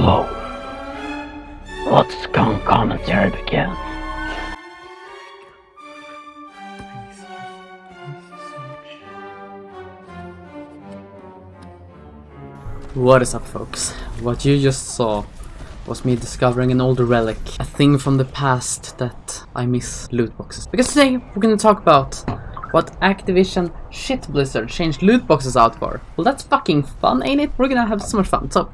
Hello. Let SkunkCommentary begin. What is up, folks? What you just saw was me discovering an older relic, a thing from the past that I miss: loot boxes. Because today we're gonna talk about what Activision shit Blizzard changed loot boxes out for. Well, that's fucking fun, ain't it? We're gonna have so much fun. So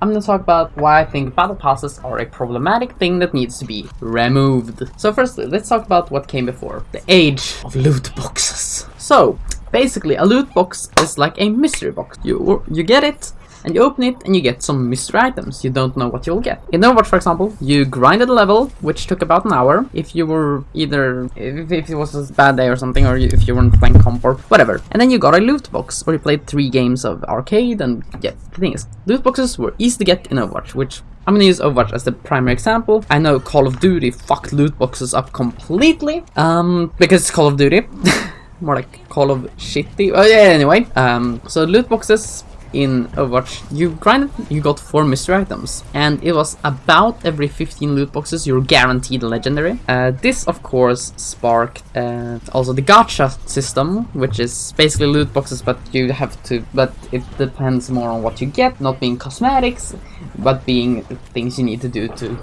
I'm gonna talk about why I think battle passes are a problematic thing that needs to be removed. So firstly, let's talk about what came before: the age of loot boxes. So basically, a loot box is like a mystery box. You get it, and you open it, and you get some mystery items. You don't know what you'll get. In Overwatch, for example, you grinded a level, which took about an hour. If you were either, if it was a bad day or something, or if you weren't playing comp or whatever. And then you got a loot box, or you played 3 games of arcade, and yeah, the thing is, loot boxes were easy to get in Overwatch, which I'm gonna use Overwatch as the primary example. I know Call of Duty fucked loot boxes up completely, because it's Call of Duty. More like Call of Shitty. Oh yeah, anyway. So loot boxes in Overwatch, you grinded, you got 4 mystery items, and it was about every 15 loot boxes you're guaranteed a legendary. This of course sparked also the gacha system, which is basically loot boxes, but you have to, but it depends more on what you get, not being cosmetics, but being things you need to do to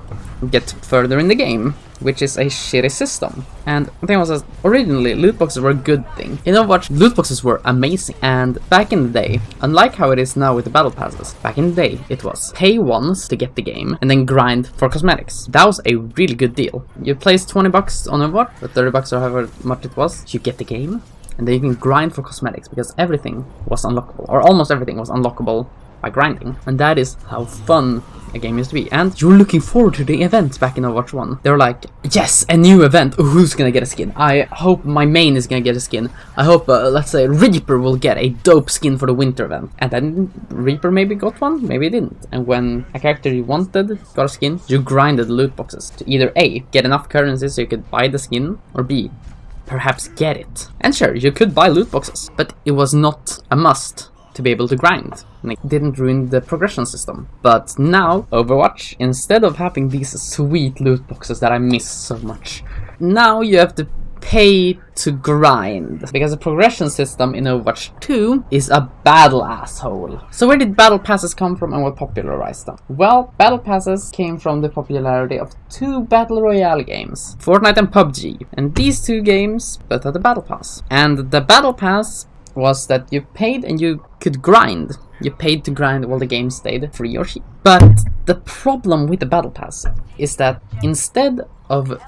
get further in the game, which is a shitty system. And the thing was that originally loot boxes were a good thing. In Overwatch, loot boxes were amazing. And back in the day, unlike how it is now with the battle passes, back in the day it was pay once to get the game and then grind for cosmetics. That was a really good deal. You place 20 bucks on Overwatch, or 30 bucks or however much it was, you get the game, and then you can grind for cosmetics because everything was unlockable, or almost everything was unlockable by grinding. And that is how fun a game used to be. And you were looking forward to the events back in Overwatch 1. They were like, yes, a new event. Oh, who's gonna get a skin? I hope my main is gonna get a skin. I hope, let's say, Reaper will get a dope skin for the winter event. And then Reaper maybe got one, maybe it didn't. And when a character you wanted got a skin, you grinded loot boxes to either A, get enough currency so you could buy the skin, or B, perhaps get it. And sure, you could buy loot boxes, but it was not a must to be able to grind, and it didn't ruin the progression system. But now, Overwatch, instead of having these sweet loot boxes that I miss so much, now you have to pay to grind, because the progression system in Overwatch 2 is a battle asshole. So where did battle passes come from, and what popularized them? Well, battle passes came from the popularity of 2 battle royale games, Fortnite and PUBG, and these 2 games both had a battle pass. And the battle pass was that you paid and you could grind. You paid to grind while the game stayed free or cheap. But the problem with the battle pass is that instead of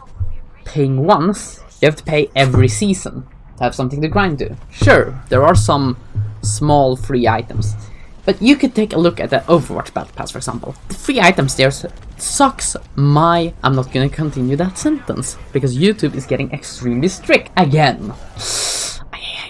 paying once, you have to pay every season to have something to grind to. Sure, there are some small free items, but you could take a look at the Overwatch battle pass, for example. The free items there sucks my... I'm not gonna continue that sentence, because YouTube is getting extremely strict again.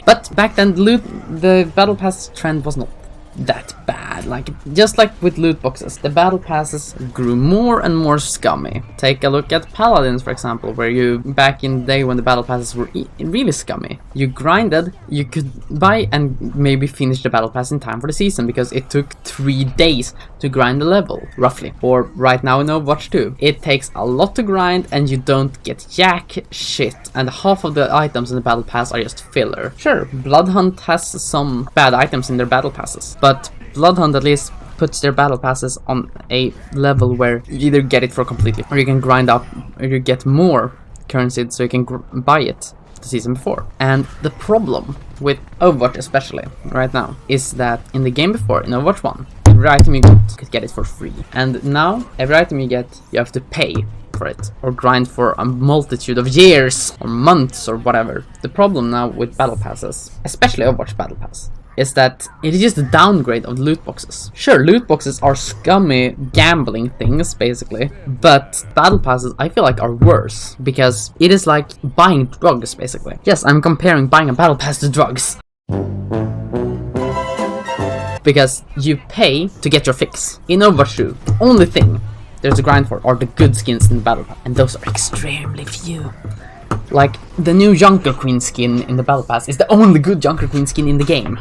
But back then, the battle pass trend was not that bad. Like, just like with loot boxes, the battle passes grew more and more scummy. Take a look at Paladins, for example, where you, back in the day when the battle passes were really scummy, you grinded, you could buy and maybe finish the battle pass in time for the season, because it took 3 days to grind the level, roughly. Or right now in Overwatch 2, it takes a lot to grind and you don't get jack shit, and half of the items in the battle pass are just filler. Sure, Bloodhunt has some bad items in their battle passes, but Bloodhunt at least puts their battle passes on a level where you either get it for completely, or you can grind up, or you get more currency so you can buy it the season before. And the problem with Overwatch, especially right now, is that in the game before, in Overwatch 1, every item you got, you could get it for free. And now, every item you get, you have to pay for it, or grind for a multitude of years, or months, or whatever. The problem now with battle passes, especially Overwatch battle pass, is that it is just a downgrade of loot boxes. Sure, loot boxes are scummy gambling things, basically, but battle passes, I feel like, are worse, because it is like buying drugs, basically. Yes, I'm comparing buying a battle pass to drugs. Because you pay to get your fix. In Overwatch 2, the only thing there's a grind for are the good skins in the battle pass, and those are extremely few. Like, the new Junker Queen skin in the battle pass is the only good Junker Queen skin in the game.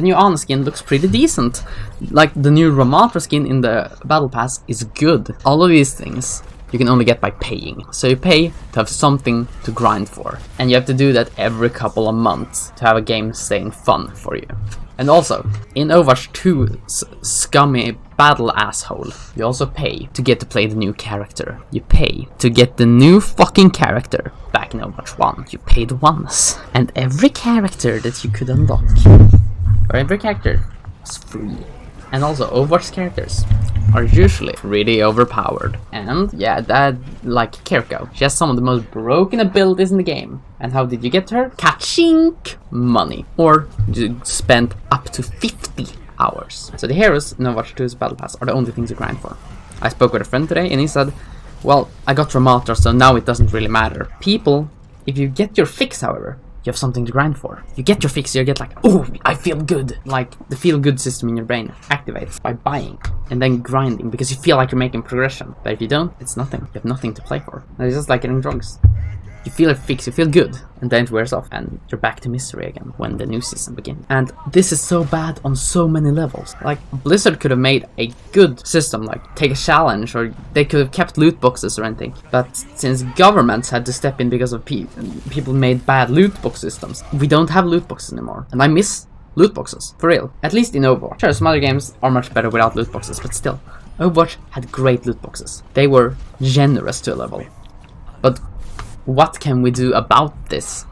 The new Ana skin looks pretty decent. Like, the new Ramatra skin in the Battle Pass is good. All of these things you can only get by paying. So you pay to have something to grind for. And you have to do that every couple of months to have a game staying fun for you. And also, in Overwatch 2's scummy battle asshole, you also pay to get to play the new character. You pay to get the new fucking character. Back in Overwatch 1, you paid once. And every character that you could unlock, or every character, was free. And also, Overwatch characters are usually pretty overpowered. And yeah, that, like Kiriko, she has some of the most broken abilities in the game. And how did you get her? Ka-chink! Money. Or you spent up to 50 hours. So the heroes in Overwatch 2's Battle Pass are the only things you grind for. I spoke with a friend today and he said, well, I got Ramatra, so now it doesn't really matter. People, if you get your fix, however, you have something to grind for. You get your fix, you get like, oh, I feel good. Like, the feel-good system in your brain activates by buying and then grinding because you feel like you're making progression. But if you don't, it's nothing. You have nothing to play for. And it's just like getting drugs. You feel a fix, you feel good, and then it wears off, and you're back to misery again when the new season begins. And this is so bad on so many levels. Like, Blizzard could have made a good system, like take a challenge, or they could have kept loot boxes or anything. But since governments had to step in because of people made bad loot box systems, we don't have loot boxes anymore. And I miss loot boxes, for real. At least in Overwatch. Sure, some other games are much better without loot boxes, but still. Overwatch had great loot boxes. They were generous to a level. But what can we do about this?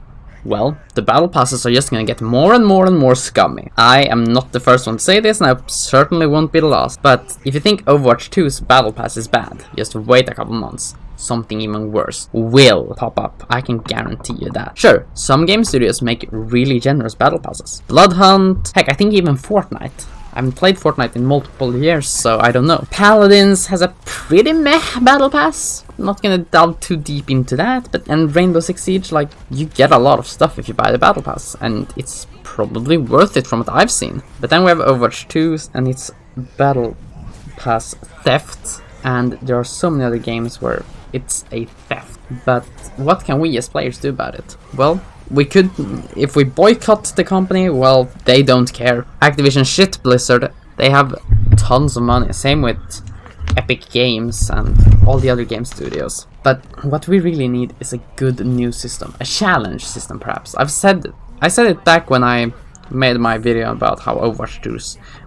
Well, the battle passes are just gonna get more and more and more scummy. I am not the first one to say this, and I certainly won't be the last. But if you think Overwatch 2's battle pass is bad, just wait a couple months. Something even worse will pop up. I can guarantee you that. Sure, some game studios make really generous battle passes. Bloodhunt, heck, I think even Fortnite. I haven't played Fortnite in multiple years, so I don't know. Paladins has a pretty meh battle pass. I'm not gonna delve too deep into that, but and Rainbow Six Siege, like, you get a lot of stuff if you buy the battle pass, and it's probably worth it from what I've seen. But then we have Overwatch 2 and its battle pass theft, and there are so many other games where it's a theft. But what can we as players do about it? Well, we could, if we boycott the company, well, they don't care. Activision shit Blizzard, they have tons of money, same with Epic Games and all the other game studios. But what we really need is a good new system, a challenge system perhaps. I said it back when I made my video about how Overwatch 2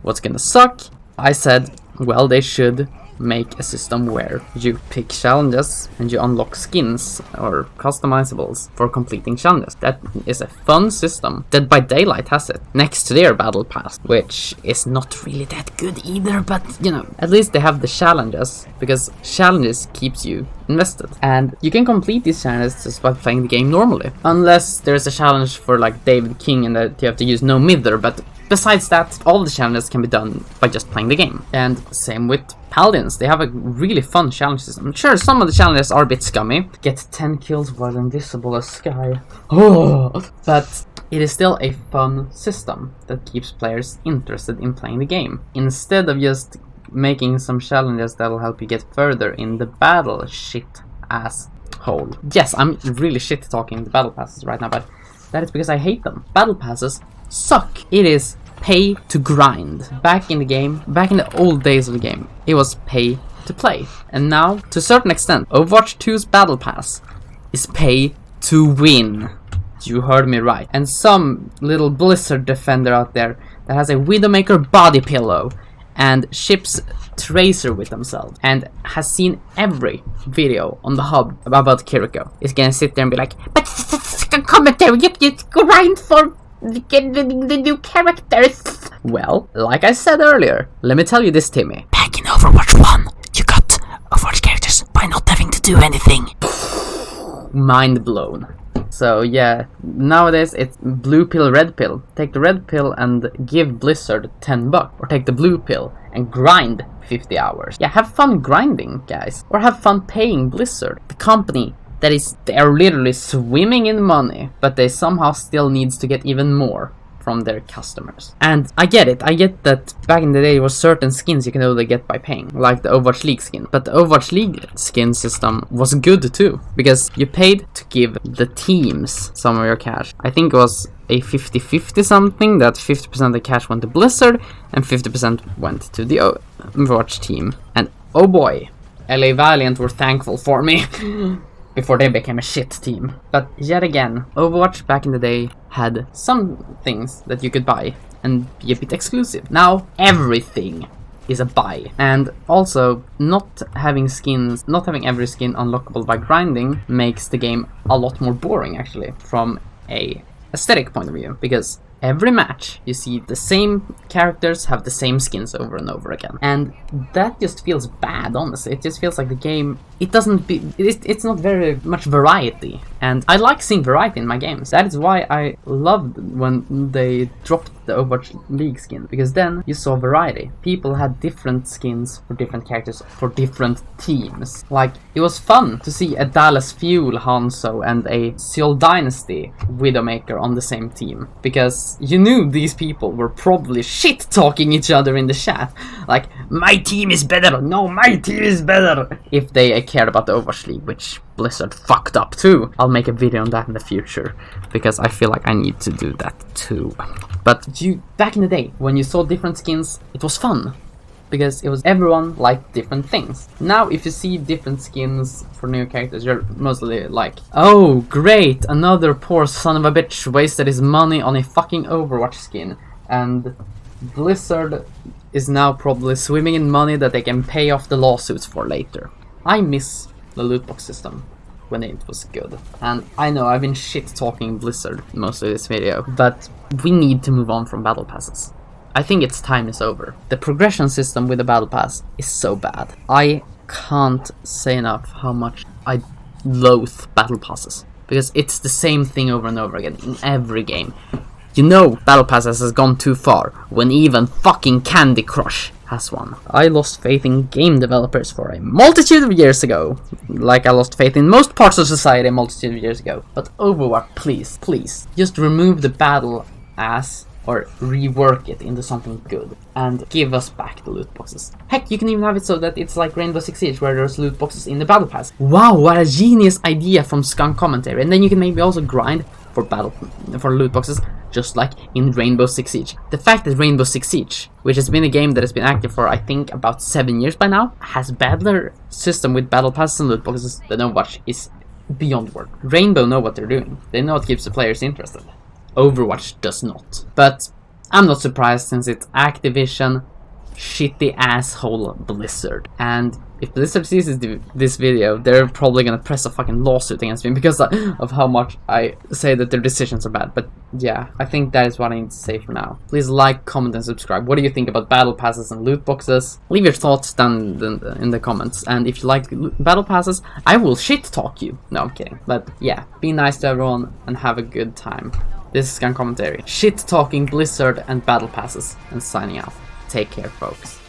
was gonna suck. I said, well, they should make a system where you pick challenges and you unlock skins or customizables for completing challenges. That is a fun system. Dead by Daylight has it next to their battle pass, which is not really that good either, but you know, at least they have the challenges, because challenges keeps you invested, and you can complete these challenges just by playing the game normally, unless there's a challenge for like David King and that you have to use no mither. But besides that, all the challenges can be done by just playing the game. And same with Paladins, they have a really fun challenge system. Sure, some of the challenges are a bit scummy. Get 10 kills while invisible as Sky. Oh, but it is still a fun system that keeps players interested in playing the game, instead of just making some challenges that'll help you get further in the battle shit ass hole. Yes, I'm really shit talking the battle passes right now, but that is because I hate them. Battle passes suck. It is pay to grind. Back in the game, back in the old days of the game, it was pay to play. And now, to a certain extent, Overwatch 2's battle pass is pay to win. You heard me right. And some little Blizzard defender out there that has a Widowmaker body pillow and ships Tracer with themselves and has seen every video on the hub about Kiriko is gonna sit there and be like, but commentary, you grind for the new characters. Well, like I said earlier, let me tell you this, Timmy. Back in Overwatch 1, you got Overwatch characters by not having to do anything. Mind blown. So yeah, nowadays it's blue pill, red pill. Take the red pill and give Blizzard $10, or take the blue pill and grind 50 hours. Yeah, have fun grinding, guys. Or have fun paying Blizzard, the company that is, they are literally swimming in money, but they somehow still needs to get even more from their customers. And I get it, I get that back in the day there were certain skins you can only get by paying, like the Overwatch League skin. But the Overwatch League skin system was good too, because you paid to give the teams some of your cash. I think it was a 50-50 something, that 50% of the cash went to Blizzard and 50% went to the Overwatch team. And oh boy, LA Valiant were thankful for me before they became a shit team. But yet again, Overwatch back in the day had some things that you could buy and be a bit exclusive. Now everything is a buy. And also, not having every skin unlockable by grinding makes the game a lot more boring, actually, from a aesthetic point of view, because every match you see the same characters have the same skins over and over again, and that just feels bad. Honestly, it just feels like the game, it's not very much variety, and I like seeing variety in my games. That is why I loved when they dropped the Overwatch League skin, because then you saw variety. People had different skins for different characters for different teams. Like, it was fun to see a Dallas Fuel Hanzo and a Seoul Dynasty Widowmaker on the same team, because you knew these people were probably shit talking each other in the chat, like, my team is better, no, my team is better, if they cared about the Overwatch League, which Blizzard fucked up too. I'll make a video on that in the future, because I feel like I need to do that too. But back in the day, when you saw different skins, it was fun, because it was everyone liked different things. Now, if you see different skins for new characters, you're mostly like, oh, great, another poor son of a bitch wasted his money on a fucking Overwatch skin, and Blizzard is now probably swimming in money that they can pay off the lawsuits for later. I miss the loot box system when it was good. And I know I've been shit talking Blizzard most of this video, but we need to move on from battle passes. I think its time is over. The progression system with the battle pass is so bad. I can't say enough how much I loathe battle passes, because it's the same thing over and over again in every game. You know battle passes has gone too far when even fucking Candy Crush has one. I lost faith in game developers for a multitude of years ago, like I lost faith in most parts of society a multitude of years ago. But Overwatch, please, just remove the battle ass or rework it into something good and give us back the loot boxes. Heck, you can even have it so that it's like Rainbow Six Siege, where there's loot boxes in the battle pass. Wow, what a genius idea from SkunkCommentary. And then you can maybe also grind for loot boxes, just like in Rainbow Six Siege. The fact that Rainbow Six Siege, which has been a game that has been active for I think about 7 years by now, has better system with battle passes and loot boxes than Overwatch is beyond word. Rainbow know what they're doing. They know what keeps the players interested. Overwatch does not. But I'm not surprised, since it's Activision, shitty asshole Blizzard. And if Blizzard sees this video, they're probably gonna press a fucking lawsuit against me because of how much I say that their decisions are bad. But yeah, I think that is what I need to say for now. Please like, comment, and subscribe. What do you think about battle passes and loot boxes? Leave your thoughts down in the comments. And if you like battle passes, I will shit talk you. No, I'm kidding. But yeah, be nice to everyone and have a good time. This is SkunkCommentary, shit talking Blizzard and battle passes, and signing out. Take care, folks.